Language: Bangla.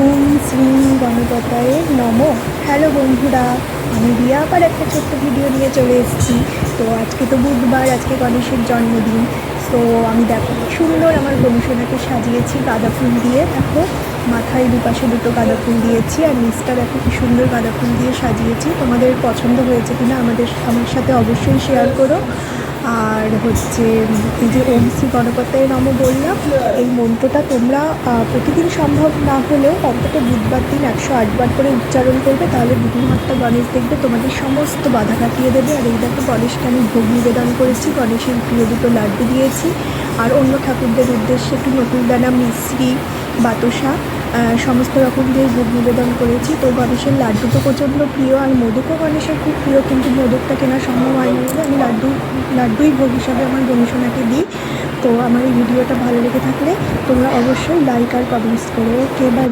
ওম শ্রী গণপতায়ে নমঃ। হ্যালো বন্ধুরা, আমি রিয়া আবার একটা ছোট্ট ভিডিও নিয়ে চলে এসেছি। তো আজকে তো বুধবার, আজকে গণেশের জন্মদিন। তো আমি দেখো সুন্দর আমার গণেশনাকে সাজিয়েছি গাঁদা ফুল দিয়ে। দেখো মাথায় দুপাশে দুটো গাঁদা ফুল দিয়েছি, আর নিচটা দেখো কি সুন্দর গাঁদা ফুল দিয়ে সাজিয়েছি। তোমাদের পছন্দ হয়েছে কিনা আমার সাথে অবশ্যই শেয়ার করো। আর হচ্ছে এই যে ওম শ্রী গণপতায় নমঃ বললাম, এই মন্ত্রটা তোমরা প্রতিদিন সম্ভব না হলেও অন্তত বুধবার দিন 108 বার করে উচ্চারণ করবে, তাহলে বুদ্ধিমত্তা গণেশ দেখবে তোমাদের সমস্ত বাধা কাটিয়ে দেবে। আর এই দেখো গণেশকে আমি ভোগ নিবেদন করেছি, গণেশের প্রিয় দুটো লাড্ডু দিয়েছি, আর অন্য ঠাকুরদের উদ্দেশ্যে একটু নকুলদানা, মিশ্রি, বাতাসা সমস্ত রকম দিয়ে ভোগ নিবেদন করেছি। তো গণেশের লাড্ডু তো প্রচণ্ড প্রিয়, আর মোদকও গণেশের খুব প্রিয়, কিন্তু মোদকটা কেনা সম্ভব হয়নি বলে আমি লাড্ডুই ভোগ হিসাবে আমার গণেশনাকে দিই। তো আমার এই ভিডিওটা ভালো লেগে থাকলে তোমরা অবশ্যই লাইক আর কমেন্টস করো। ওকে, বাই।